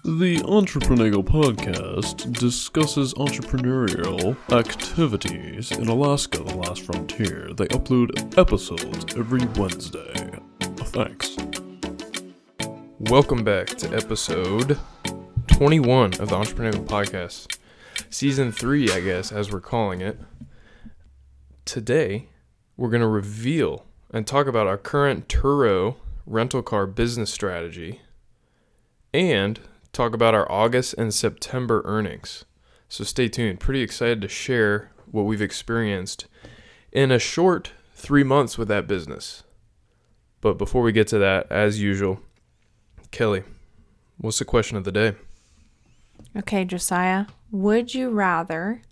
The Entrepreneurial Podcast discusses entrepreneurial activities in Alaska, the last frontier. They upload episodes every Wednesday. Thanks. Welcome back to episode 21 of the Entrepreneurial Podcast. Season 3, I guess, as we're calling it. Today, we're going to reveal and talk about our current Turo rental car business strategy and talk about our August and September earnings. So stay tuned. Pretty excited to share what we've experienced in a short 3 months with that business. But before we get to that, as usual, Kelly, what's the question of the day? Okay, Josiah, would you rather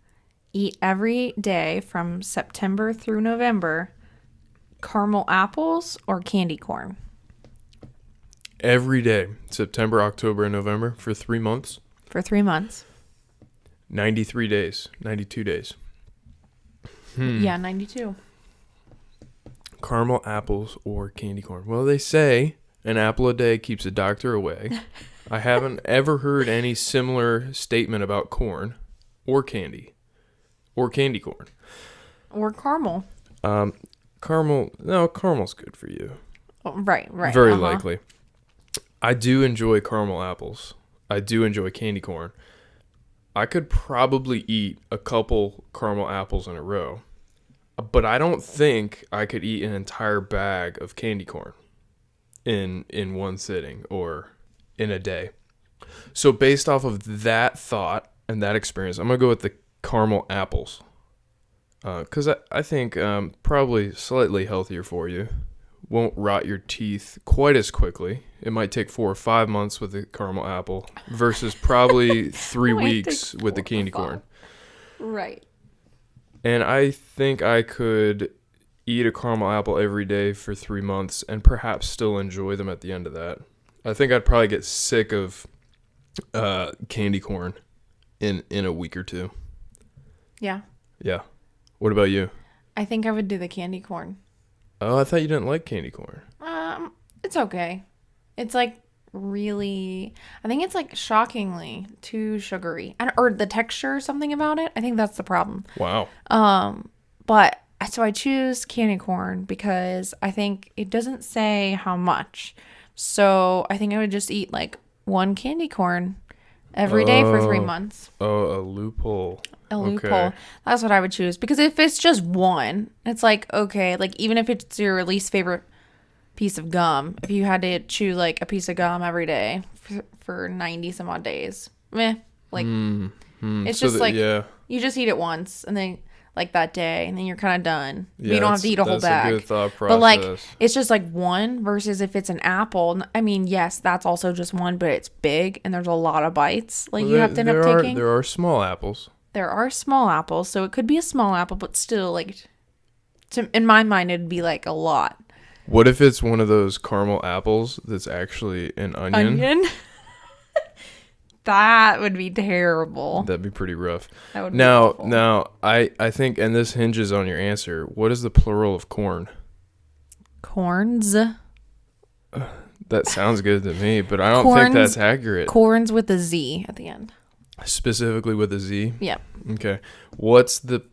eat every day from September through November caramel apples or candy corn? Every day, September, October, and November for 3 months. For 3 months. 93 days, 92 days. Yeah, 92. Caramel apples or candy corn. Well, they say an apple a day keeps a doctor away. I haven't ever heard any similar statement about corn or candy corn. Or caramel. Caramel's good for you. Oh, right. Very likely. I do enjoy caramel apples. I do enjoy candy corn. I could probably eat a couple caramel apples in a row, but I don't think I could eat an entire bag of candy corn in one sitting or in a day. So based off of that thought and that experience, I'm going to go with the caramel apples because I think probably slightly healthier for you. Won't rot your teeth quite as quickly. It might take 4 or 5 months with the caramel apple versus probably 3 weeks with the candy corn. Right. And I think I could eat a caramel apple every day for 3 months and perhaps still enjoy them at the end of that. I think I'd probably get sick of candy corn in a week or two. Yeah. Yeah. What about you? I think I would do the candy corn. Oh, I thought you didn't like candy corn. It's okay. It's like really, I think it's like shockingly too sugary. Or the texture or something about it. I think that's the problem. Wow. But so I choose candy corn because I think it doesn't say how much. So I think I would just eat like one candy corn every day for 3 months. Oh, a loophole. Okay. That's what I would choose. Because if it's just one, it's like, okay, like even if it's your least favorite piece of gum, if you had to chew like a piece of gum every day for 90 some odd days, it's just you just eat it once and then like that day and then you're kind of done. Yeah, you don't have to eat a whole bag. That's a good thought process. But like it's just like one versus if it's an apple. I mean, yes, that's also just one, but it's big and there's a lot of bites. Like you have to end up taking. There are small apples. There are small apples, so it could be a small apple, but still, like, in my mind, it'd be like a lot. What if it's one of those caramel apples that's actually an onion? That would be terrible. That'd be pretty rough. That would be now, I think, and this hinges on your answer. What is the plural of corn? Corns. That sounds good to me, but I don't think that's accurate. Corns with a Z at the end. Specifically with a Z? Yep. Okay. What's the...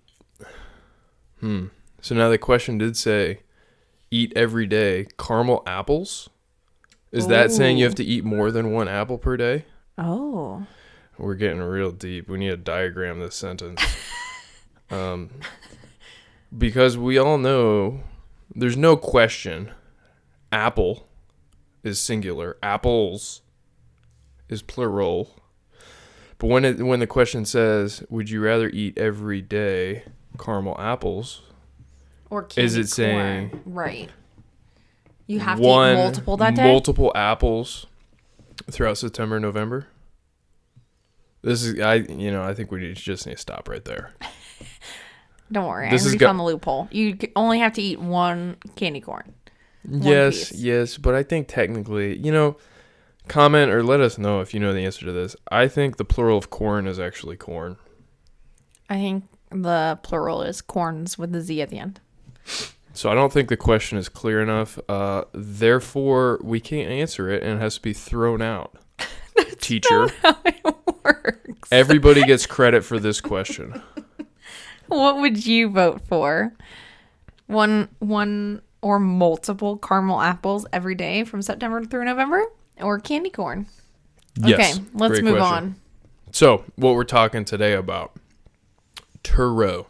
So now the question did say, eat every day caramel apples? Is that saying you have to eat more than one apple per day? Oh. We're getting real deep. We need to diagram this sentence. Because we all know, there's no question, apple is singular. Apples is plural. But when the question says, would you rather eat every day caramel apples? Or candy is it saying corn? Right. You have to eat multiple that day? Multiple apples throughout September and November? This is, I think we just need to stop right there. Don't worry. I found the loophole. You only have to eat one candy corn. Yes. But I think technically, comment or let us know if you know the answer to this. I think the plural of corn is actually corn. I think the plural is corns with the Z at the end. So I don't think the question is clear enough. Therefore, we can't answer it and it has to be thrown out. teacher. How it works. Everybody gets credit for this question. What would you vote for? One or multiple caramel apples every day from September through November, or candy corn? Yes. Okay, let's great move question. on. So, what we're talking today about, Turo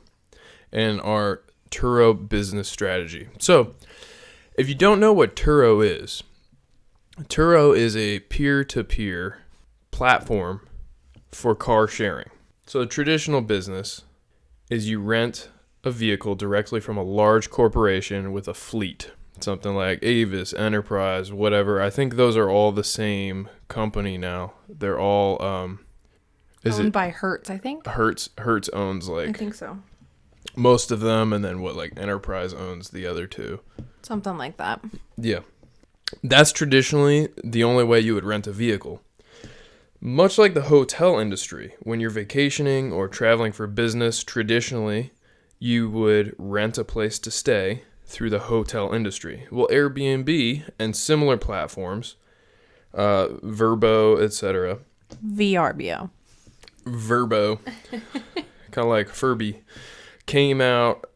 and our Turo business strategy. So, if you don't know what Turo is a peer-to-peer platform for car sharing. So, a traditional business is you rent a vehicle directly from a large corporation with a fleet. Something like Avis, Enterprise, whatever. I think those are all the same company now. They're all Owned by Hertz, I think. Hertz owns I like think so. most of them, and then like Enterprise owns the other two. Something like that. Yeah. That's traditionally the only way you would rent a vehicle. Much like the hotel industry, when you're vacationing or traveling for business, traditionally you would rent a place to stay through the hotel industry. Well, Airbnb and similar platforms, Vrbo, etc. VRBO. Vrbo, kind of like Furby, came out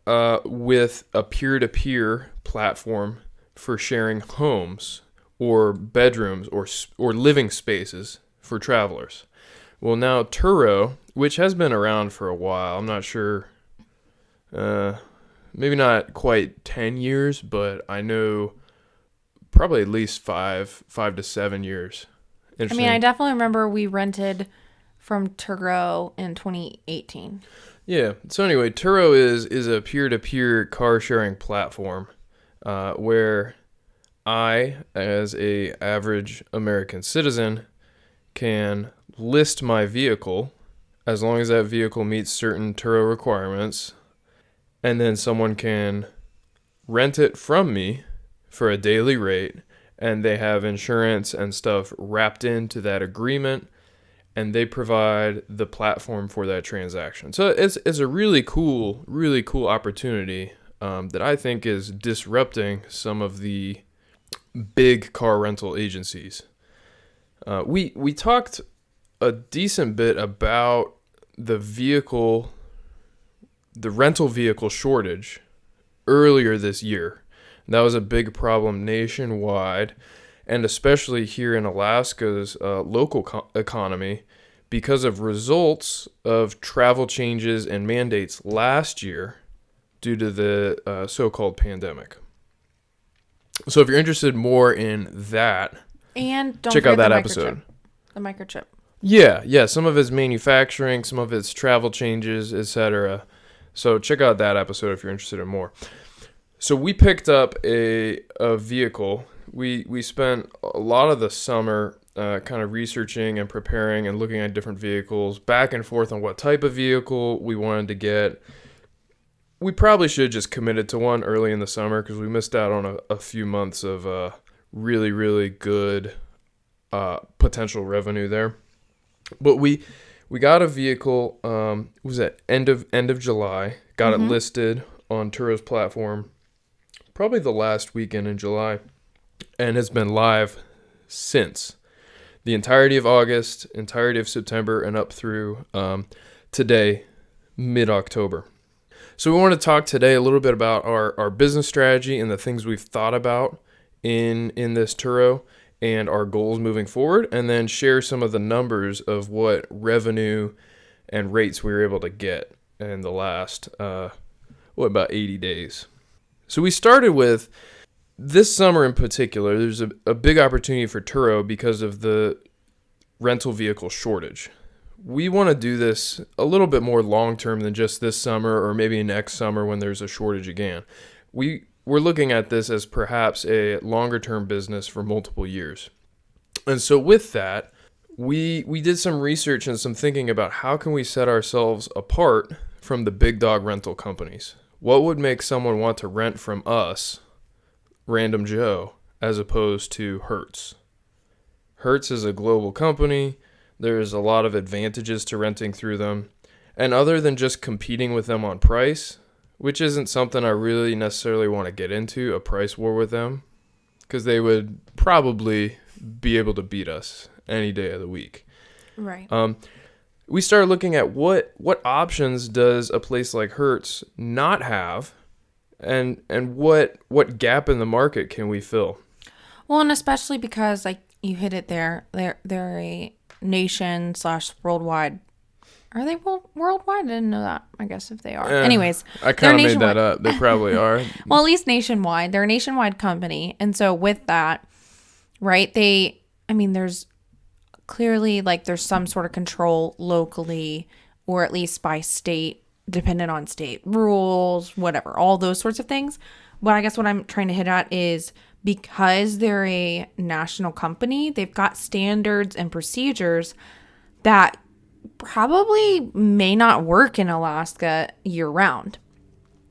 with a peer-to-peer platform for sharing homes or bedrooms or living spaces for travelers. Well, now Turo, which has been around for a while, I'm not sure, maybe not quite 10 years, but I know probably at least 5 to 7 years. I mean, I definitely remember we rented from Turo in 2018. Yeah. So anyway, Turo is a peer-to-peer car sharing platform where I, as a average American citizen, can list my vehicle as long as that vehicle meets certain Turo requirements, and then someone can rent it from me for a daily rate, and they have insurance and stuff wrapped into that agreement, and they provide the platform for that transaction. So it's a really cool opportunity that I think is disrupting some of the big car rental agencies. We talked a decent bit about the rental vehicle shortage earlier this year. That was a big problem nationwide, and especially here in Alaska's local economy, because of results of travel changes and mandates last year due to the so-called pandemic. So if you're interested more in that, And don't check out forget that the episode. The microchip. Yeah. Some of it's manufacturing, some of it's travel changes, etc. So check out that episode if you're interested in more. So we picked up a vehicle. We spent a lot of the summer kind of researching and preparing and looking at different vehicles, back and forth on what type of vehicle we wanted to get. We probably should have just committed to one early in the summer because we missed out on a few months of really, really good potential revenue there. But we got a vehicle, was at end of July, got it listed on Turo's platform probably the last weekend in July, and has been live since. The entirety of August, entirety of September, and up through today, mid-October. So we want to talk today a little bit about our business strategy and the things we've thought about in this Turo and our goals moving forward, and then share some of the numbers of what revenue and rates we were able to get in the last, about 80 days. So we started with this summer in particular. There's a big opportunity for Turo because of the rental vehicle shortage. We want to do this a little bit more long-term than just this summer or maybe next summer when there's a shortage again. We're looking at this as perhaps a longer-term business for multiple years. And so with that, we did some research and some thinking about how can we set ourselves apart from the big dog rental companies. What would make someone want to rent from us, Random Joe, as opposed to Hertz? Hertz is a global company. There's a lot of advantages to renting through them. And other than just competing with them on price, which isn't something I really necessarily want to get into, a price war with them, because they would probably be able to beat us any day of the week. Right. We started looking at what options does a place like Hertz not have, and what gap in the market can we fill? Well, and especially because like you hit it there, they're a nation / worldwide. Are they worldwide? I didn't know that. I guess if they are. Anyways, I kind of made that up. They probably are. Well, at least nationwide. They're a nationwide company. And so with that, right, there's clearly like there's some sort of control locally or at least by state, dependent on state rules, whatever, all those sorts of things. But I guess what I'm trying to hit at is because they're a national company, they've got standards and procedures that probably may not work in Alaska year round.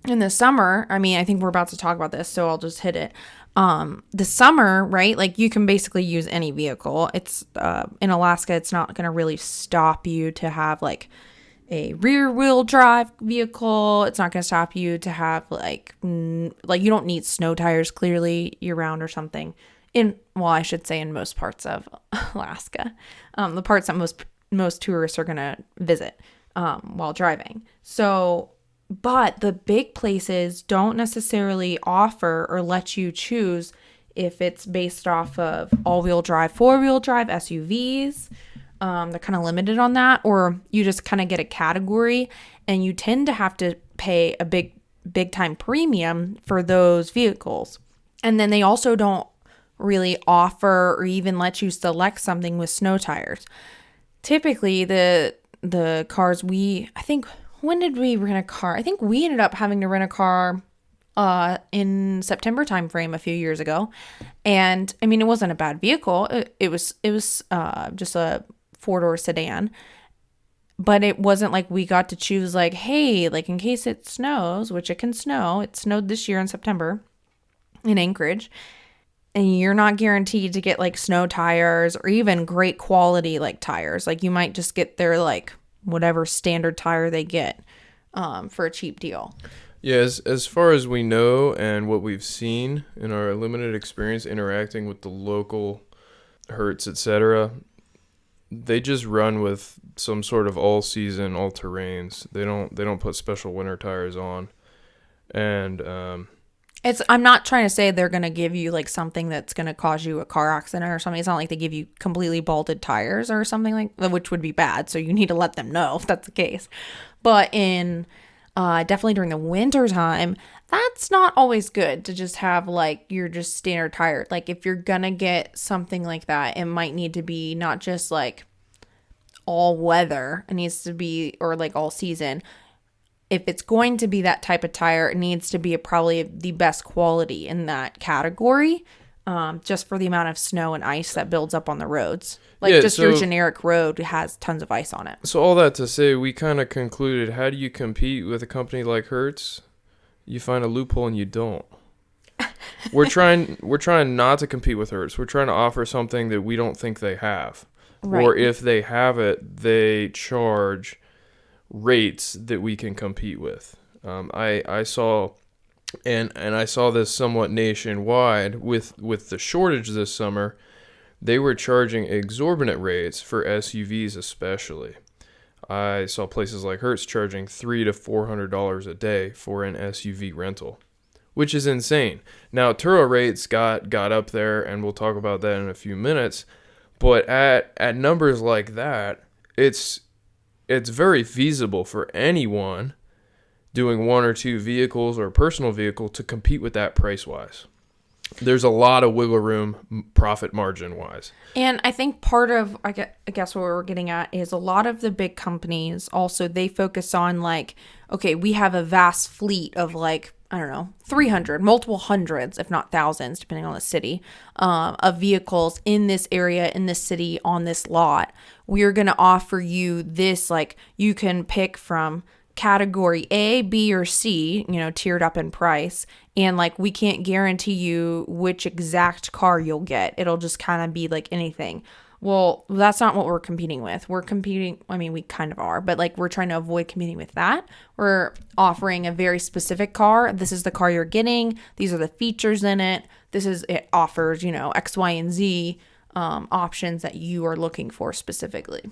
In the summer, I think we're about to talk about this, so I'll just hit it. The summer, right? Like you can basically use any vehicle. It's in Alaska, it's not going to really stop you to have like a rear wheel drive vehicle. It's not going to stop you to have like you don't need snow tires clearly year round or something. I should say in most parts of Alaska, the parts that most tourists are going to visit while driving. So, but the big places don't necessarily offer or let you choose if it's based off of all-wheel drive, four-wheel drive SUVs. They're kind of limited on that, or you just kind of get a category and you tend to have to pay a big time premium for those vehicles. And then they also don't really offer or even let you select something with snow tires. Typically the cars when did we rent a car? I think we ended up having to rent a car in September timeframe a few years ago. And it wasn't a bad vehicle. It was just a 4-door sedan, but it wasn't like we got to choose like, hey, like in case it snows, which it can snow. It snowed this year in September in Anchorage. And you're not guaranteed to get like snow tires or even great quality like tires. Like you might just get their like whatever standard tire they get for a cheap deal. Yeah, as far as we know and what we've seen in our limited experience interacting with the local Hertz, etc., they just run with some sort of all season, all terrains. They don't put special winter tires on. And I'm not trying to say they're going to give you like something that's going to cause you a car accident or something. It's not like they give you completely bolted tires or something like that, which would be bad. So you need to let them know if that's the case. But in definitely during the winter time, that's not always good to just have like your just standard tire. Like if you're going to get something like that, it might need to be not just like all weather. It needs to be, or like all season. If it's going to be that type of tire, it needs to be probably the best quality in that category, just for the amount of snow and ice that builds up on the roads. Like your generic road has tons of ice on it. So all that to say, we kind of concluded, how do you compete with a company like Hertz? You find a loophole and you don't. We're trying not to compete with Hertz. We're trying to offer something that we don't think they have. Right. Or if they have it, they charge rates that we can compete with. I saw, and I saw this somewhat nationwide with the shortage this summer. They were charging exorbitant rates for SUVs, especially. I saw places like Hertz charging $300 to $400 a day for an SUV rental, which is insane. Now Turo rates got up there, and we'll talk about that in a few minutes. But at numbers like that, it's very feasible for anyone doing one or two vehicles or a personal vehicle to compete with that price-wise. There's a lot of wiggle room profit margin-wise. And I think part of, I guess what we're getting at is a lot of the big companies also, they focus on like, okay, we have a vast fleet of like, 300, multiple hundreds, if not thousands, depending on the city, of vehicles in this area, in this city, on this lot. We're going to offer you this, like you can pick from category A, B, or C, tiered up in price. And like, we can't guarantee you which exact car you'll get. It'll just kind of be like anything. Well, that's not what we're competing with. We're competing, we kind of are, but like we're trying to avoid competing with that. We're offering a very specific car. This is the car you're getting. These are the features in it. It offers, X, Y, and Z options that you are looking for specifically.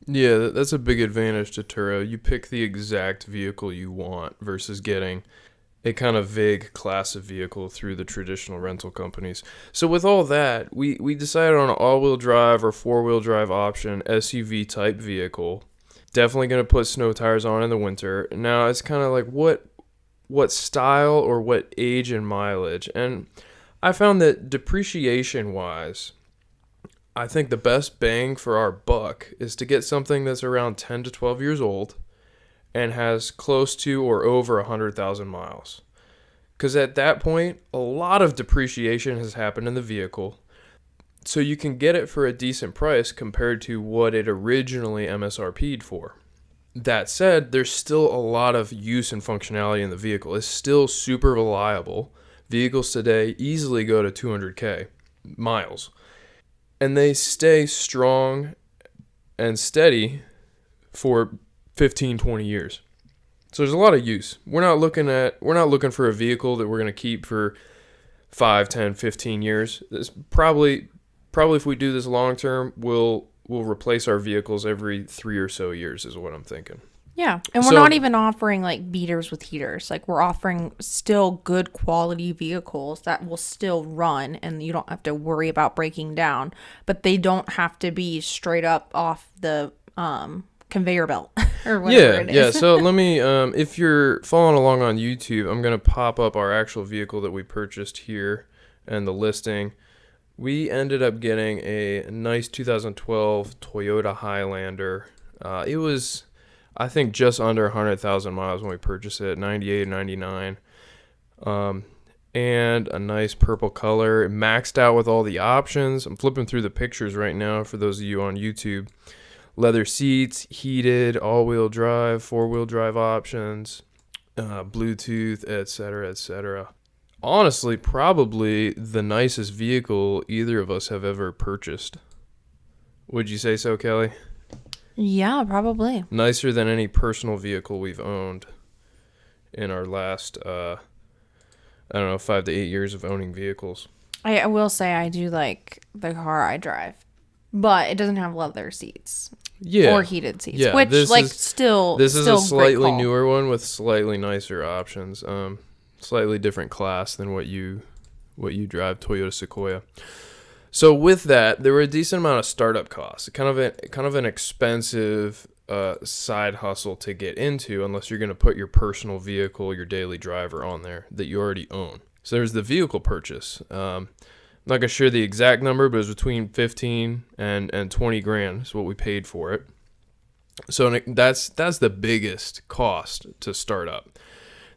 Yeah, that's a big advantage to Turo. You pick the exact vehicle you want versus getting a kind of vague class of vehicle through the traditional rental companies. So with all that, we decided on an all-wheel drive or four-wheel drive option, SUV type vehicle. Definitely going to put snow tires on in the winter. Now it's kind of like what style or what age and mileage. And I found that depreciation wise, I think the best bang for our buck is to get something that's around 10 to 12 years old and has close to or over 100,000 miles. Because at that point, a lot of depreciation has happened in the vehicle. So you can get it for a decent price compared to what it originally MSRP'd for. That said, there's still a lot of use and functionality in the vehicle. It's still super reliable. Vehicles today easily go to 200K miles. And they stay strong and steady for 15, 20 years. So there's a lot of use. We're not looking for a vehicle that we're going to keep for 5, 10, 15 years. It's probably if we do this long term, we'll replace our vehicles every 3 or so years is what I'm thinking. Yeah. And we're not even offering like beaters with heaters. Like we're offering still good quality vehicles that will still run and you don't have to worry about breaking down, but they don't have to be straight up off the conveyor belt or whatever it is. Yeah. So let me, if you're following along on YouTube, I'm going to pop up our actual vehicle that we purchased here and the listing. We ended up getting a nice 2012 Toyota Highlander. It was, I think, just under 100,000 miles when we purchased it, 98, 99. And a nice purple color. It maxed out with all the options. I'm flipping through the pictures right now for those of you on YouTube. Leather seats, heated, all-wheel drive, four-wheel drive options, Bluetooth, etc., etc. Honestly, probably the nicest vehicle either of us have ever purchased. Would you say so, Kelly? Yeah, probably. Nicer than any personal vehicle we've owned in our last, 5 to 8 years of owning vehicles. I will say I do like the car I drive, but it doesn't have leather seats. Yeah. Or heated seats, yeah, which this is still a slightly great call. newer one with slightly nicer options. Slightly different class than what you drive, Toyota Sequoia. So with that, there were a decent amount of startup costs. Kind of an expensive side hustle to get into unless you're going to put your personal vehicle, your daily driver on there that you already own. So there's the vehicle purchase. I'm not gonna share the exact number, but it was between 15 and 20 grand is what we paid for it. So that's the biggest cost to start up.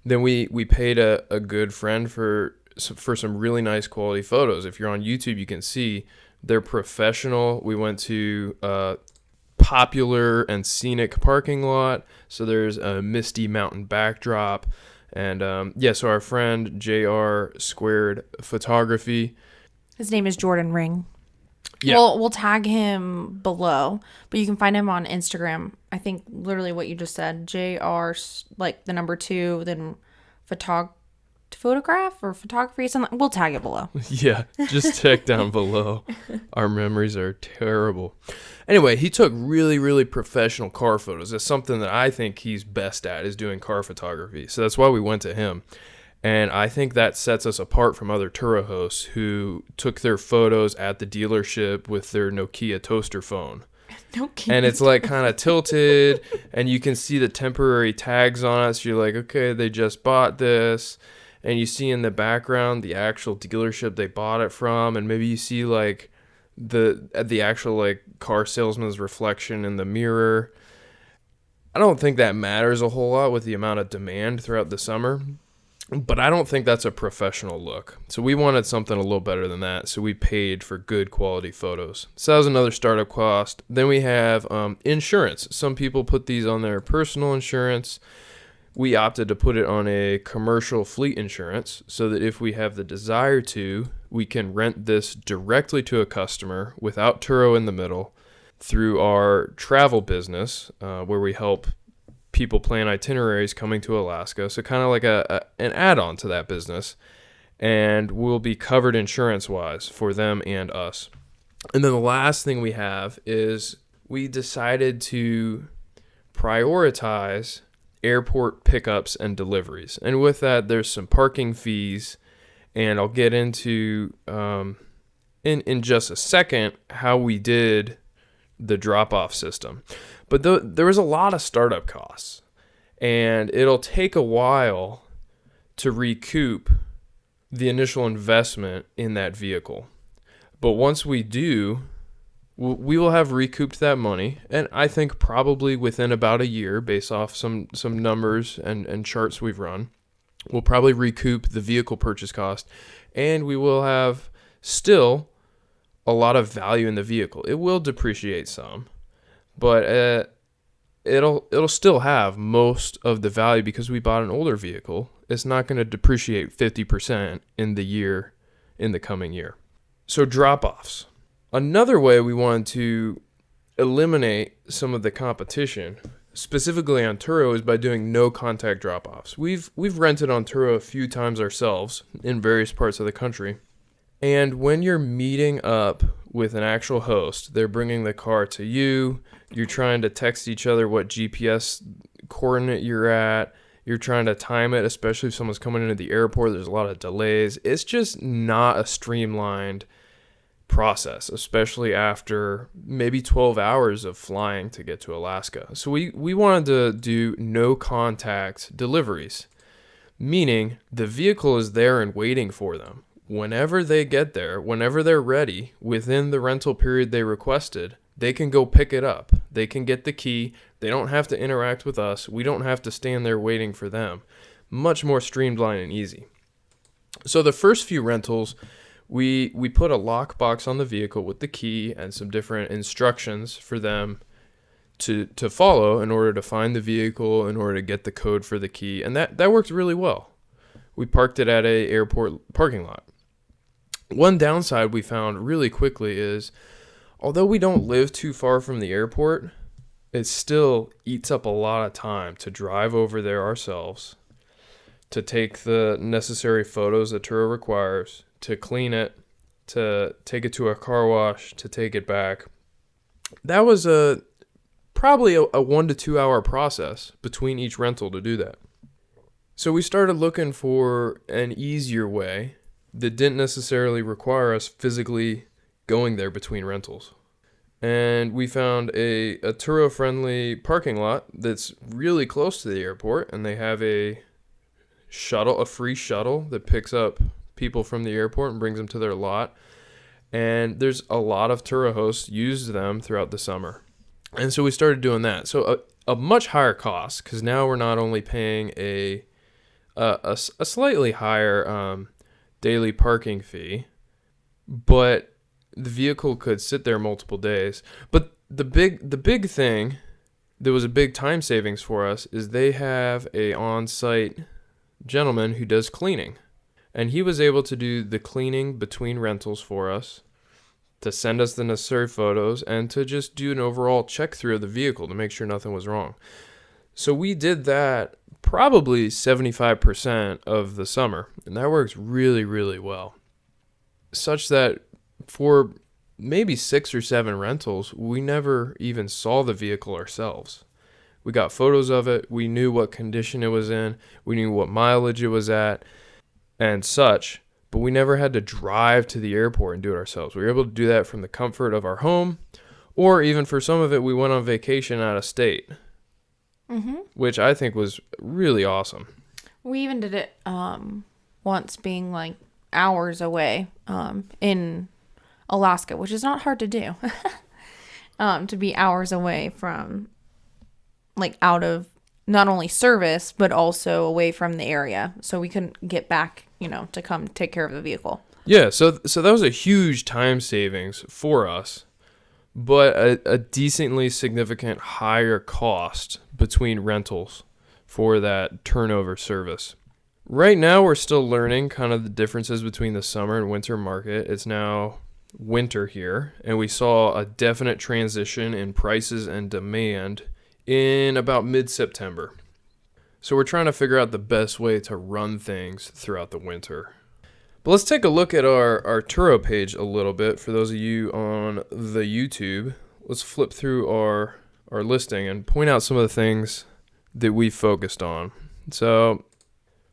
Then we paid a good friend for some really nice quality photos. If you're on YouTube, you can see they're professional. We went to a popular and scenic parking lot, so there's a misty mountain backdrop. And so our friend JR Squared Photography. His name is Jordan Ring. Yeah. We'll tag him below, but you can find him on Instagram. I think literally what you just said, JR, like the number 2, then photograph or photography, something. We'll tag it below. Yeah, just check down below. Our memories are terrible. Anyway, he took really, really professional car photos. That's something that I think he's best at, is doing car photography. So that's why we went to him. And I think that sets us apart from other Turo hosts who took their photos at the dealership with their Nokia toaster phone. Nokia. And it's like kind of tilted, and you can see the temporary tags on it. So you're like, okay, they just bought this. And you see in the background the actual dealership they bought it from. And maybe you see like the actual like car salesman's reflection in the mirror. I don't think that matters a whole lot with the amount of demand throughout the summer. But I don't think that's a professional look. So we wanted something a little better than that. So we paid for good quality photos. So that was another startup cost. Then we have insurance. Some people put these on their personal insurance. We opted to put it on a commercial fleet insurance so that if we have the desire to, we can rent this directly to a customer without Turo in the middle through our travel business where we help people plan itineraries coming to Alaska. So kind of like an add-on to that business. And we'll be covered insurance-wise for them and us. And then the last thing we have is we decided to prioritize airport pickups and deliveries. And with that, there's some parking fees, and I'll get into in just a second how we did the drop-off system. But there was a lot of startup costs, and it'll take a while to recoup the initial investment in that vehicle. But once we do, we will have recouped that money, and I think probably within about a year, based off some numbers and charts we've run, we'll probably recoup the vehicle purchase cost, and we will have still a lot of value in the vehicle. It will depreciate some, but it'll still have most of the value because we bought an older vehicle. It's not going to depreciate 50% in the coming year. So drop-offs. Another way we wanted to eliminate some of the competition, specifically on Turo, is by doing no contact drop-offs. We've rented on Turo a few times ourselves in various parts of the country. And when you're meeting up with an actual host, they're bringing the car to you. You're trying to text each other what GPS coordinate you're at. You're trying to time it, especially if someone's coming into the airport. There's a lot of delays. It's just not a streamlined process, especially after maybe 12 hours of flying to get to Alaska. So we wanted to do no contact deliveries, meaning the vehicle is there and waiting for them. Whenever they get there, whenever they're ready, within the rental period they requested, they can go pick it up. They can get the key. They don't have to interact with us. We don't have to stand there waiting for them. Much more streamlined and easy. So the first few rentals, we put a lockbox on the vehicle with the key and some different instructions for them to follow in order to find the vehicle, in order to get the code for the key. And that worked really well. We parked it at a airport parking lot. One downside we found really quickly is, although we don't live too far from the airport, it still eats up a lot of time to drive over there ourselves, to take the necessary photos that Turo requires, to clean it, to take it to a car wash, to take it back. That was probably a 1 to 2 hour process between each rental to do that. So we started looking for an easier way that didn't necessarily require us physically going there between rentals. And we found a Turo-friendly parking lot that's really close to the airport, and they have a free shuttle that picks up people from the airport and brings them to their lot. And there's a lot of Turo hosts use them throughout the summer. And so we started doing that. So a much higher cost, because now we're not only paying a slightly higher daily parking fee, but the vehicle could sit there multiple days. But the big thing that was a big time savings for us is they have a on-site gentleman who does cleaning. And he was able to do the cleaning between rentals for us, to send us the necessary photos, and to just do an overall check through of the vehicle to make sure nothing was wrong. So we did that probably 75% of the summer, and that works really, really well. Such that for maybe 6 or 7 rentals, we never even saw the vehicle ourselves. We got photos of it, we knew what condition it was in, we knew what mileage it was at, and such, but we never had to drive to the airport and do it ourselves. We were able to do that from the comfort of our home, or even for some of it, we went on vacation out of state, which I think was really awesome. We even did it once, being like hours away in Alaska, which is not hard to do. To be hours away from, like, out of not only service, but also away from the area. So we couldn't get back, to come take care of the vehicle. Yeah, so that was a huge time savings for us, but a decently significant higher cost between rentals for that turnover service. Right now, we're still learning kind of the differences between the summer and winter market. It's now winter here, and we saw a definite transition in prices and demand in about mid-September. So we're trying to figure out the best way to run things throughout the winter. But let's take a look at our Turo page a little bit. For those of you on the YouTube, let's flip through our listing and point out some of the things that we focused on. So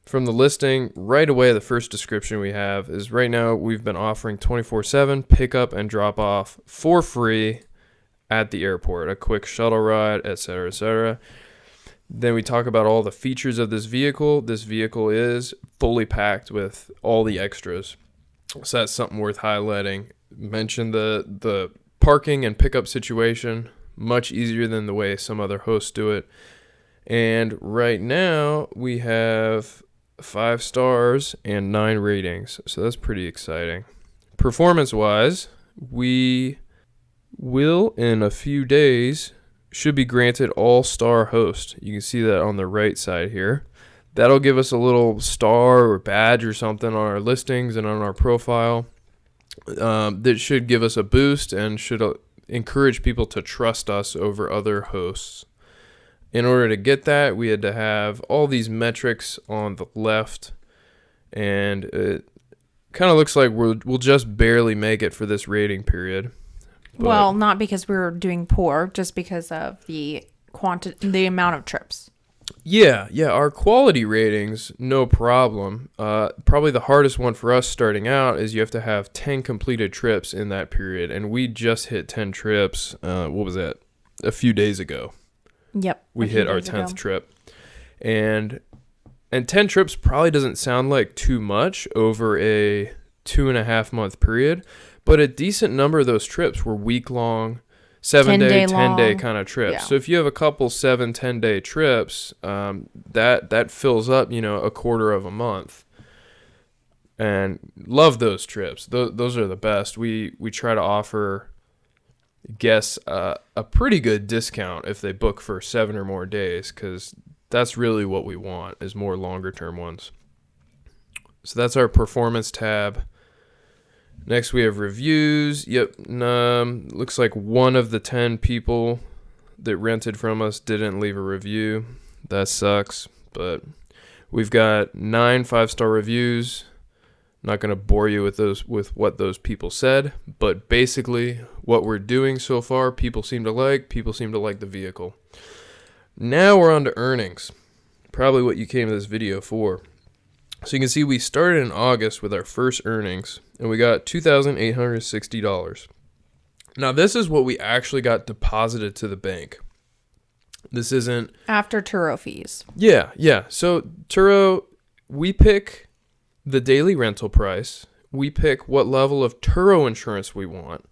from the listing, right away, the first description we have is right now we've been offering 24/7 pickup and drop off for free at the airport, a quick shuttle ride, etc., etc. Then we talk about all the features of this vehicle. This vehicle is fully packed with all the extras. So that's something worth highlighting. Mention the parking and pickup situation, much easier than the way some other hosts do it. And right now we have 5 stars and 9 ratings. So that's pretty exciting. Performance-wise, we will in a few days should be granted all-star host. You can see that on the right side here. That'll give us a little star or badge or something on our listings and on our profile. That should give us a boost and should encourage people to trust us over other hosts. In order to get that, we had to have all these metrics on the left, and it kind of looks like we'll just barely make it for this rating period. But well, not because we were doing poor, just because of the amount of trips. Yeah, our quality ratings, no problem. Probably the hardest one for us starting out is you have to have 10 completed trips in that period, and we just hit 10 trips. What was that? A few days ago. Yep. We hit our 10th trip. And 10 trips probably doesn't sound like too much over a 2.5 month period, but a decent number of those trips were week-long, 7-day, 10-day kind of trips. Yeah. So if you have a couple 7-10-day trips, that fills up, a quarter of a month. And love those trips. Those are the best. We try to offer guests a pretty good discount if they book for 7 or more days, because that's really what we want, is more longer term ones. So that's our performance tab. Next we have reviews. Yep, looks like one of the 10 people that rented from us didn't leave a review. That sucks, but we've got 9 5-star reviews. Not going to bore you with what those people said, but basically what we're doing so far, people seem to like the vehicle. Now we're on to earnings, probably what you came to this video for. So you can see we started in August with our first earnings, and we got $2,860. Now this is what we actually got deposited to the bank. This isn't after Turo fees. Yeah. So Turo, we pick the daily rental price. We pick what level of Turo insurance we want.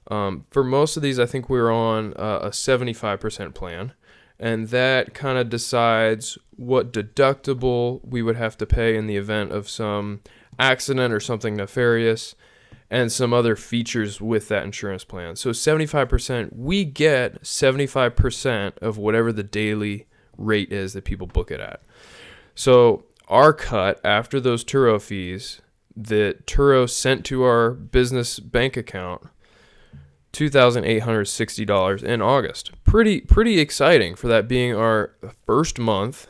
For most of these, I think we're on a 75% plan. And that kind of decides what deductible we would have to pay in the event of some accident or something nefarious, and some other features with that insurance plan. So 75%, we get 75% of whatever the daily rate is that people book it at. So our cut after those Turo fees that Turo sent to our business bank account, $2,860 in August. Pretty exciting for that being our first month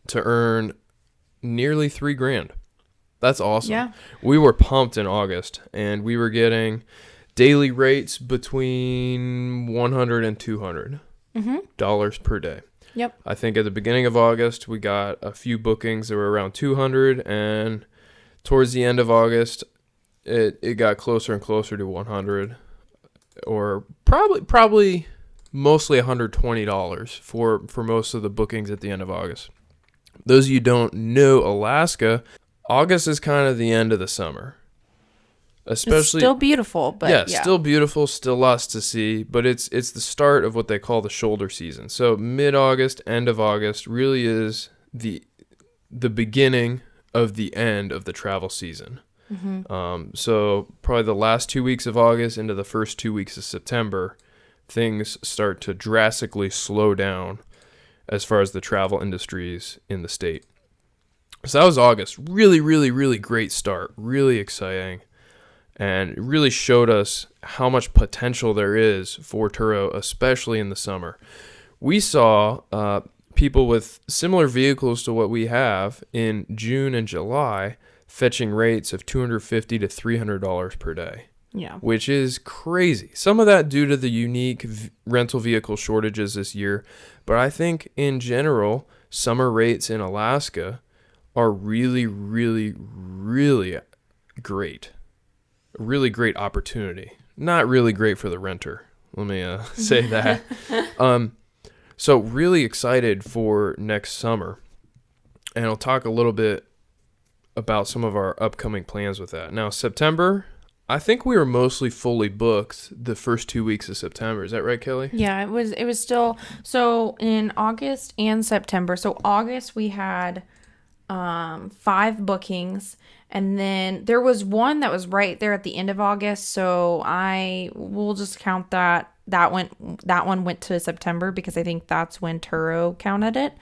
to earn nearly $3,000. That's awesome. Yeah. We were pumped in August, and we were getting daily rates between $100 and $200 per day. Yep. I think at the beginning of August, we got a few bookings that were around 200, and towards the end of August, it got closer and closer to 100, or probably mostly $120 for most of the bookings at the end of August. Those of you who don't know Alaska, August is kind of the end of the summer. Especially, it's still beautiful, but yeah, still beautiful, still lots to see, but it's the start of what they call the shoulder season. So mid-August, end of August really is the beginning of the end of the travel season. Mm-hmm. So probably the last 2 weeks of August into the first 2 weeks of September, things start to drastically slow down as far as the travel industries in the state. So that was August. Really, really, really great start. Really exciting. And it really showed us how much potential there is for Turo, especially in the summer. We saw people with similar vehicles to what we have in June and July fetching rates of $250 to $300 per day. Yeah. which is crazy. Some of that due to the unique rental vehicle shortages this year. But I think in general, summer rates in Alaska are really, really, really great. A really great opportunity. Not really great for the renter. Let me say that. So really excited for next summer. And I'll talk a little bit about some of our upcoming plans with that. Now, September, I think we were mostly fully booked the first 2 weeks of September. Is that right, Kelly? Yeah, it was still so in August and September. So August we had 5 bookings, and then there was one that was right there at the end of August. So we'll just count that one went to September because I think that's when Turo counted it,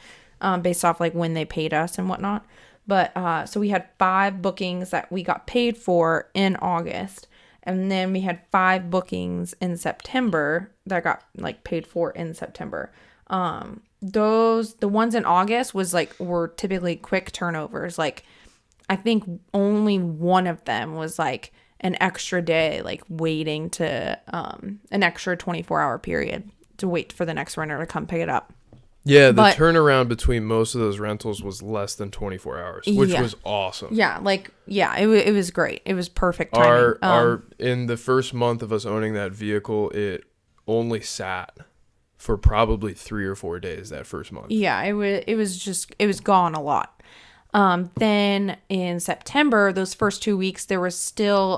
based off like when they paid us and whatnot. But so we had 5 bookings that we got paid for in August. And then we had 5 bookings in September that got like paid for in September. The ones in August were typically quick turnovers. Like I think only one of them was like an extra day, like waiting to an extra 24-hour period to wait for the next renter to come pick it up. Yeah, the turnaround between most of those rentals was less than 24 hours, which was awesome. Yeah, it was great. It was perfect timing. Our in the first month of us owning that vehicle, it only sat for probably 3 or 4 days that first month. Yeah, it was gone a lot. Then in September, those first 2 weeks, there was still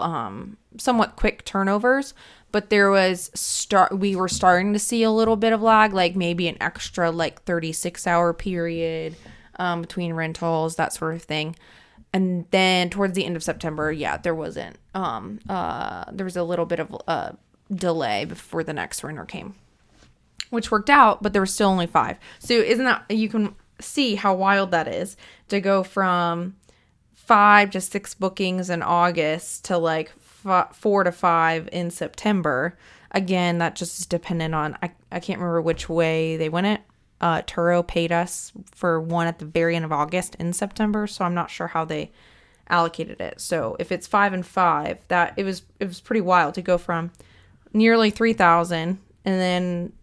somewhat quick turnovers, but we were starting to see a little bit of lag, like maybe an extra like 36-hour period between rentals, that sort of thing. And then towards the end of September, there wasn't. There was a little bit of a delay before the next renter came, which worked out, but there were still only 5. So you can see how wild that is to go from 5 to 6 bookings in August to like 4 to 5 in September. Again, that just is dependent on, I can't remember which way they went it. Turo paid us for one at the very end of August in September, so I'm not sure how they allocated it. So if it's 5 and 5, that it was pretty wild to go from nearly 3,000 and then,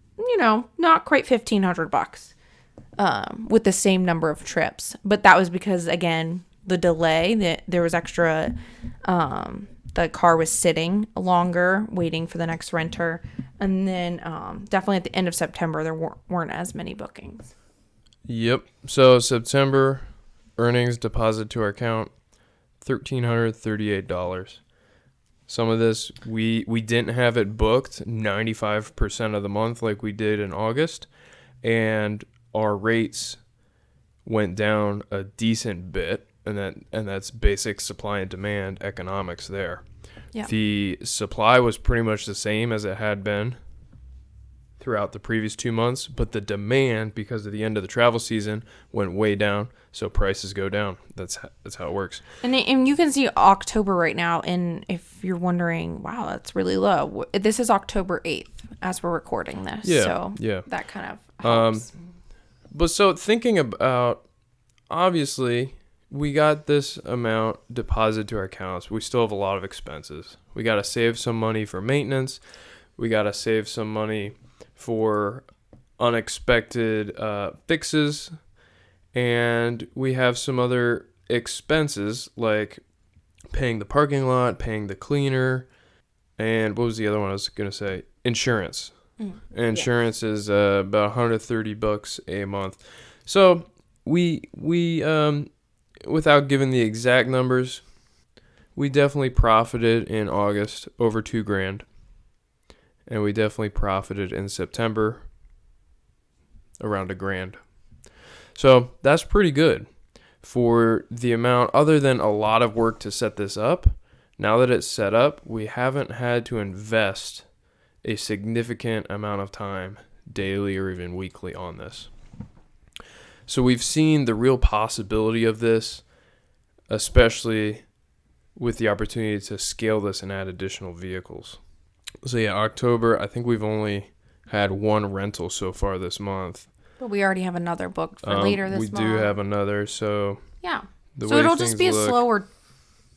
not quite $1,500 with the same number of trips. But that was because, again, the delay, that there was extra, the car was sitting longer waiting for the next renter. And then definitely at the end of September, there weren't as many bookings. Yep. So September, earnings deposit to our account, $1,338. Some of this, we didn't have it booked 95% of the month like we did in August. And our rates went down a decent bit. And that's basic supply and demand economics there. Yeah. The supply was pretty much the same as it had been throughout the previous 2 months, but the demand, because of the end of the travel season, went way down, so prices go down. That's how it works. And you can see October right now, and if you're wondering, wow, that's really low. This is October 8th as we're recording this. Yeah, so yeah. That kind of helps. But so thinking about, obviously, we got this amount deposited to our accounts. We still have a lot of expenses. We got to save some money for maintenance. We got to save some money for unexpected fixes. And we have some other expenses like paying the parking lot, paying the cleaner, and what was the other one I was going to say? Insurance. Insurance is about $130 a month. So we without giving the exact numbers, we definitely profited in August over $2,000, and we definitely profited in September around $1,000. So that's pretty good for the amount. Other than a lot of work to set this up, now that it's set up, we haven't had to invest a significant amount of time daily or even weekly on this. So we've seen the real possibility of this, especially with the opportunity to scale this and add additional vehicles. So yeah, October, I think we've only had 1 rental so far this month. But we already have another booked for later this month. We do have another, so... Yeah. So it'll just be a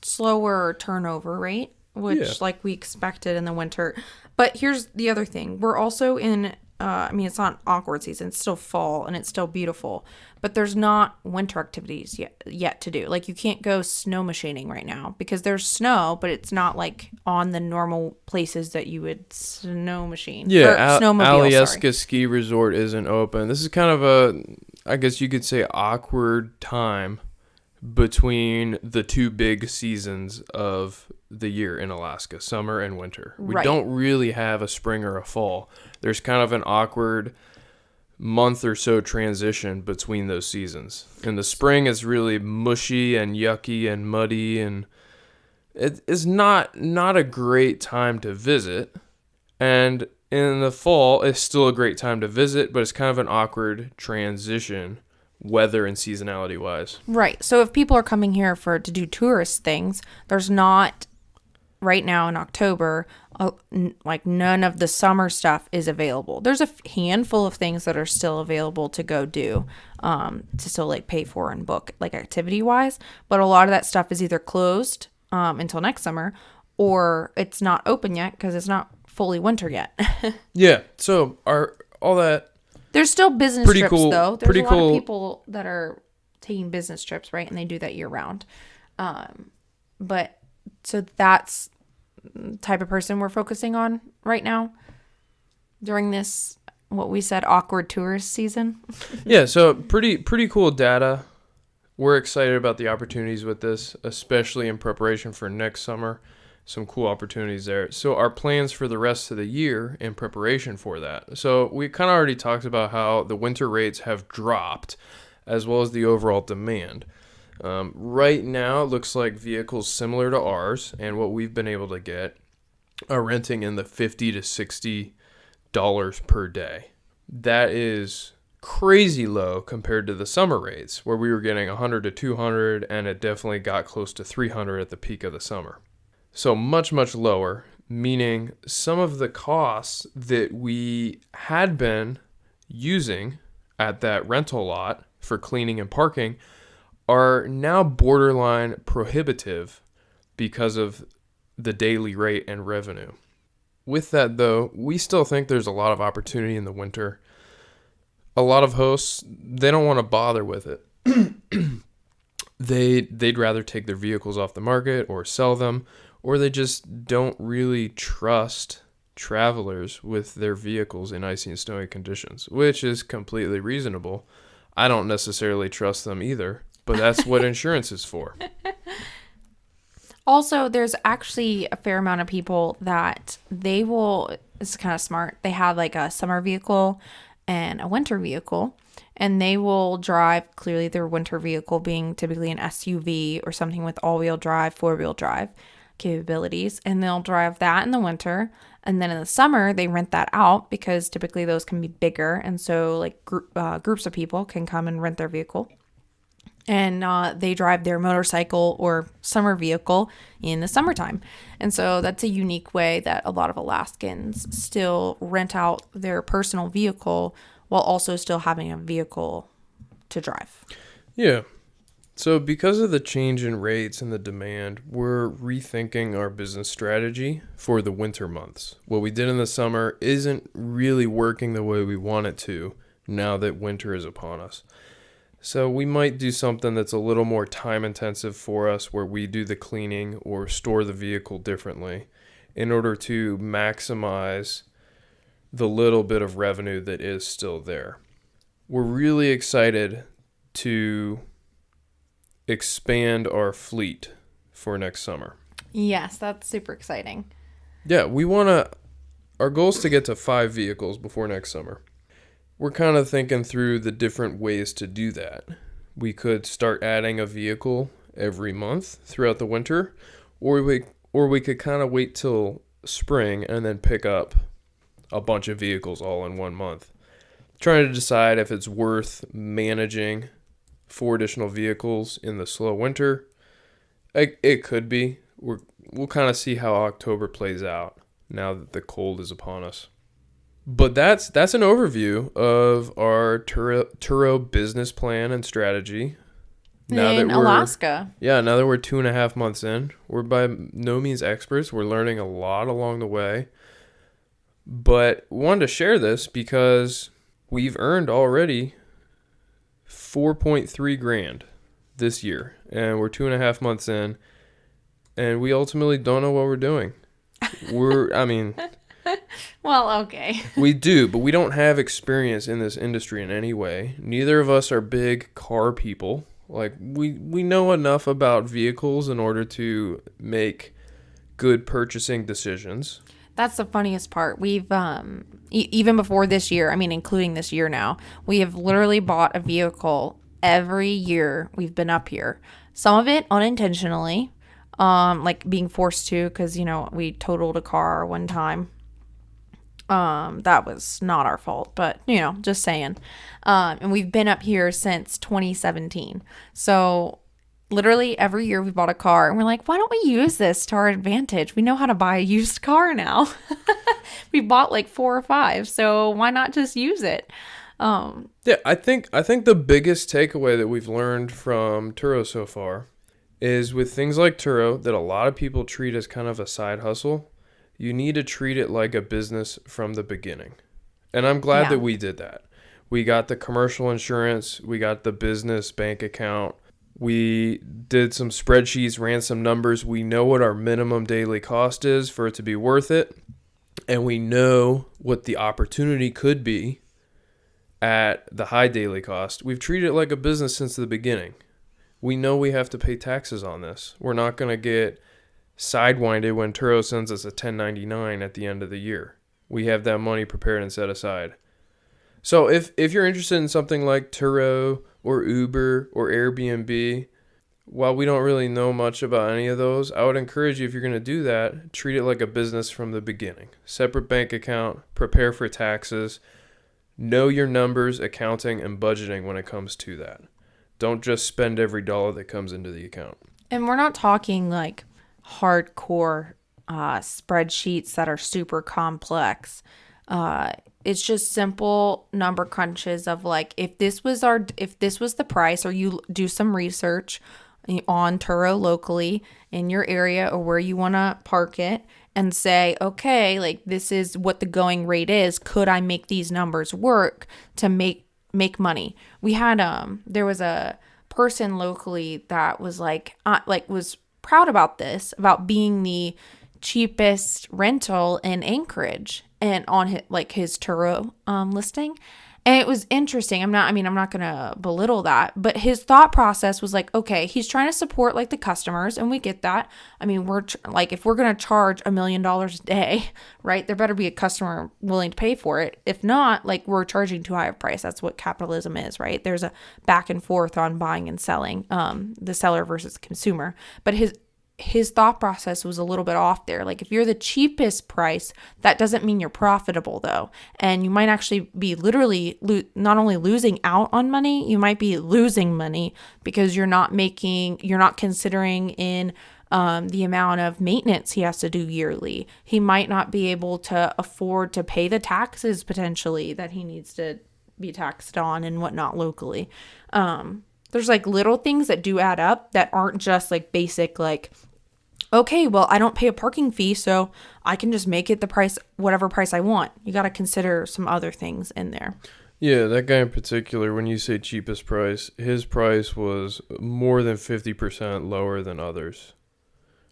slower turnover rate which like we expected in the winter. But here's the other thing. We're also in, it's not awkward season. It's still fall and it's still beautiful. But there's not winter activities yet to do. Like you can't go snow machining right now because there's snow, but it's not like on the normal places that you would snow machine. Yeah, snowmobile, Alyeska Ski Resort isn't open. This is kind of a, I guess you could say, awkward time between the two big seasons of the year in Alaska, summer and winter. We don't really have a spring or a fall. There's kind of an awkward month or so transition between those seasons. In the spring, it's really mushy and yucky and muddy, and it is not a great time to visit. And in the fall, it's still a great time to visit, but it's kind of an awkward transition, weather and seasonality wise. Right. So if people are coming here to do tourist things, there's not right now in October, like none of the summer stuff is available. There's a handful of things that are still available to go do, to still like pay for and book like activity wise. But a lot of that stuff is either closed until next summer, or it's not open yet because it's not fully winter yet. Yeah. So all that. There's still business pretty trips cool, though. There's pretty a lot cool. of people that are taking business trips, right? And they do that year round. But so that's the type of person we're focusing on right now during this, what we said, awkward tourist season. Yeah, so pretty cool data. We're excited about the opportunities with this, especially in preparation for next summer. Some cool opportunities there. So our plans for the rest of the year in preparation for that. So we kind of already talked about how the winter rates have dropped, as well as the overall demand. Right now, it looks like vehicles similar to ours and what we've been able to get are renting in the $50 to $60 per day. That is crazy low compared to the summer rates, where we were getting $100 to $200, and it definitely got close to $300 at the peak of the summer. So much, much lower, meaning some of the costs that we had been using at that rental lot for cleaning and parking are now borderline prohibitive because of the daily rate and revenue. With that, though, we still think there's a lot of opportunity in the winter. A lot of hosts, they don't want to bother with it. They'd rather take their vehicles off the market or sell them, or they just don't really trust travelers with their vehicles in icy and snowy conditions, which is completely reasonable. I don't necessarily trust them either, but that's what insurance is for. Also, there's actually a fair amount of people that it's kind of smart. They have like a summer vehicle and a winter vehicle, and they will drive, clearly their winter vehicle being typically an SUV or something with all-wheel drive, four-wheel drive capabilities, and they'll drive that in the winter. And then in the summer, they rent that out because typically those can be bigger. And so like groups of people can come and rent their vehicle. And they drive their motorcycle or summer vehicle in the summertime. And so that's a unique way that a lot of Alaskans still rent out their personal vehicle while also still having a vehicle to drive. Yeah. So because of the change in rates and the demand, we're rethinking our business strategy for the winter months. What we did in the summer isn't really working the way we want it to now that winter is upon us. So we might do something that's a little more time intensive for us, where we do the cleaning or store the vehicle differently in order to maximize the little bit of revenue that is still there. We're really excited to expand our fleet for next summer. Yes, that's super exciting. Yeah, our goal is to get to 5 vehicles before next summer. We're kind of thinking through the different ways to do that. We could start adding a vehicle every month throughout the winter, or we could kind of wait till spring and then pick up a bunch of vehicles all in one month. Trying to decide if it's worth managing 4 additional vehicles in the slow winter. It could be. We'll kind of see how October plays out now that the cold is upon us. But that's an overview of our Turo business plan and strategy. in Alaska. Yeah, now that we're 2.5 months in, we're by no means experts. We're learning a lot along the way. But wanted to share this because we've earned already $4.3 grand this year, and we're 2.5 months in, and we ultimately don't know what we're doing. Well, okay. We do, but we don't have experience in this industry in any way. Neither of us are big car people. Like, we know enough about vehicles in order to make good purchasing decisions. That's the funniest part. We've, even before this year, including this year now, we have literally bought a vehicle every year we've been up here. Some of it unintentionally, like being forced to, because, we totaled a car one time. That was not our fault, but, just saying. And we've been up here since 2017. So literally every year we bought a car and we're like, why don't we use this to our advantage? We know how to buy a used car now. We bought like 4 or 5. So why not just use it? Yeah, I think the biggest takeaway that we've learned from Turo so far is with things like Turo that a lot of people treat as kind of a side hustle. You need to treat it like a business from the beginning. And I'm glad that we did that. We got the commercial insurance. We got the business bank account. We did some spreadsheets, ran some numbers. We know what our minimum daily cost is for it to be worth it. And we know what the opportunity could be at the high daily cost. We've treated it like a business since the beginning. We know we have to pay taxes on this. We're not going to get sidewinded when Turo sends us a 1099 at the end of the year. We have that money prepared and set aside. So if you're interested in something like Turo or Uber or Airbnb, while we don't really know much about any of those, I would encourage you, if you're going to do that, treat it like a business from the beginning. Separate bank account, prepare for taxes, know your numbers, accounting, and budgeting when it comes to that. Don't just spend every dollar that comes into the account. And we're not talking like hardcore spreadsheets that are super complex. It's just simple number crunches of like, if this was the price, or you do some research on Turo locally in your area or where you want to park it and say, okay, like this is what the going rate is. Could I make these numbers work to make money? We had, there was a person locally that was was proud about this, about being the cheapest rental in Anchorage and on his Turo listing. And it was interesting. I'm not going to belittle that, but his thought process was like, okay, he's trying to support like the customers, and we get that. We're if we're going to charge $1 million a day, right? There better be a customer willing to pay for it. If not, like, we're charging too high a price. That's what capitalism is, right? There's a back and forth on buying and selling, the seller versus consumer. But his thought process was a little bit off there. Like, if you're the cheapest price, that doesn't mean you're profitable, though. And you might actually be literally not only losing out on money, you might be losing money because you're not considering in the amount of maintenance he has to do yearly. He might not be able to afford to pay the taxes potentially that he needs to be taxed on and whatnot locally. There's like little things that do add up that aren't just like basic, like, okay, well, I don't pay a parking fee, so I can just make it the price, whatever price I want. You got to consider some other things in there. Yeah, that guy in particular, when you say cheapest price, his price was more than 50% lower than others.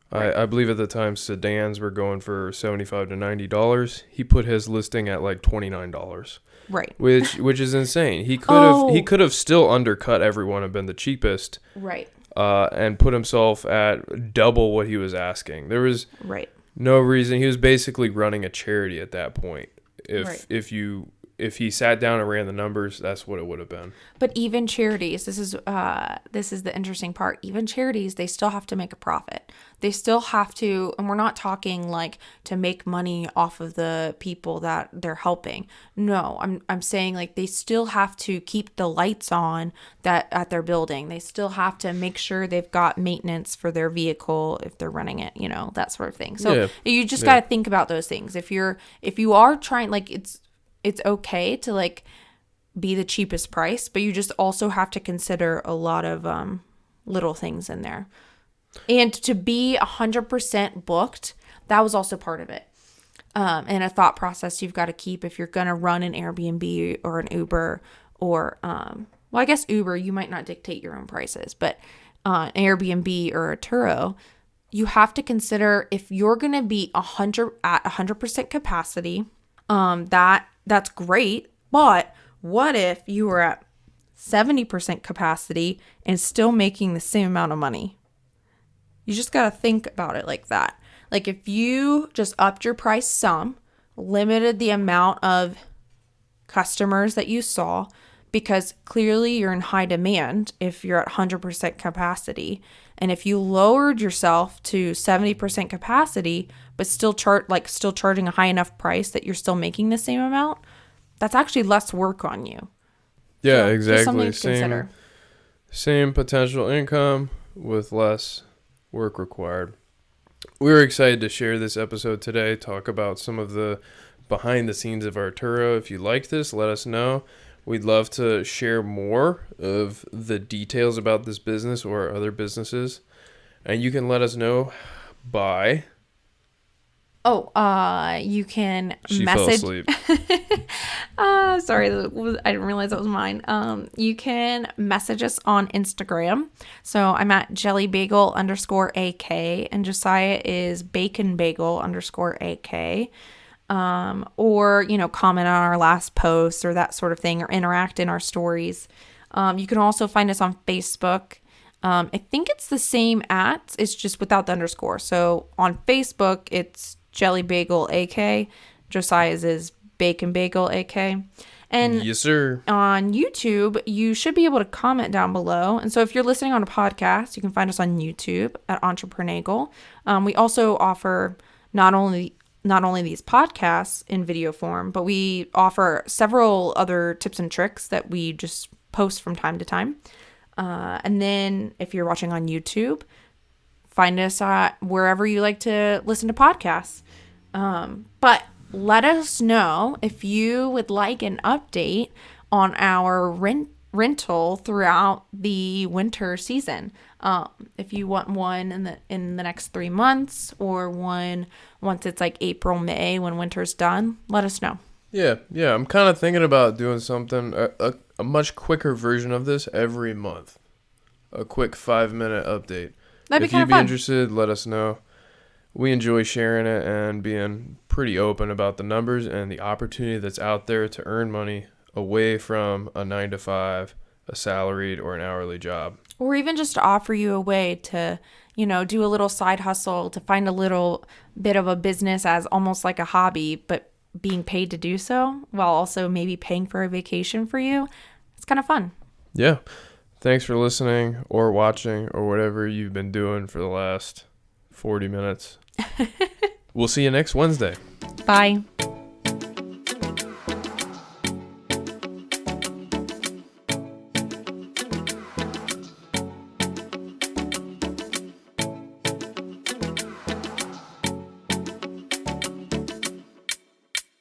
Right. I believe at the time sedans were going for $75 to $90. He put his listing at like $29. Right. Which is insane. He could have still undercut everyone and been the cheapest. Right. And put himself at double what he was asking. There was no reason. He was basically running a charity at that point. If he sat down and ran the numbers, that's what it would have been. But even charities, this is the interesting part. Even charities, they still have to make a profit. They still have to, and we're not talking like to make money off of the people that they're helping. No, I'm saying like they still have to keep the lights on that at their building. They still have to make sure they've got maintenance for their vehicle if they're running it, that sort of thing. So you just got to think about those things. If you are trying, like, it's okay to like be the cheapest price, but you just also have to consider a lot of little things in there. And to be 100% booked, that was also part of it. And a thought process you've got to keep if you're going to run an Airbnb or an Uber or, well, I guess Uber, you might not dictate your own prices, but an Airbnb or a Turo, you have to consider if you're going to be 100% capacity, that's great. But what if you were at 70% capacity and still making the same amount of money? You just got to think about it like that. Like if you just upped your price some, limited the amount of customers that you saw, because clearly you're in high demand if you're at 100% capacity. And if you lowered yourself to 70% capacity, but still charging a high enough price that you're still making the same amount, that's actually less work on you. Yeah, so exactly. Something to consider. Same potential income with less work required. We were excited to share this episode today, talk about some of the behind the scenes of our Turo. If you liked this, let us know. We'd love to share more of the details about this business or other businesses. And you can let us know by... you can She message... fell asleep. Sorry, I didn't realize that was mine. You can message us on Instagram. So I'm at jellybagel_AK and Josiah is baconbagel_AK. Or, comment on our last post or that sort of thing, or interact in our stories. You can also find us on Facebook. I think it's the same it's just without the underscore. So on Facebook, it's Jelly Bagel AK. Josiah's is Bacon Bagel AK. And yes, sir. On YouTube, you should be able to comment down below. And so if you're listening on a podcast, you can find us on YouTube at Entrepreneur. We also offer not only these podcasts in video form, but we offer several other tips and tricks that we just post from time to time. And then if you're watching on YouTube, find us wherever you like to listen to podcasts. But let us know if you would like an update on our rental throughout the winter season. If you want one in the next 3 months, or one once it's like April, May when winter's done, let us know. Yeah. I'm kind of thinking about doing something, a much quicker version of this every month. A quick 5-minute update. That'd be If kind you'd of be fun. interested, let us know. We enjoy sharing it and being pretty open about the numbers and the opportunity that's out there to earn money away from a 9-to-5, a salaried or an hourly job. Or even just to offer you a way to, do a little side hustle, to find a little bit of a business as almost like a hobby, but being paid to do so while also maybe paying for a vacation for you. It's kind of fun. Yeah. Thanks for listening or watching or whatever you've been doing for the last 40 minutes. We'll see you next Wednesday. Bye.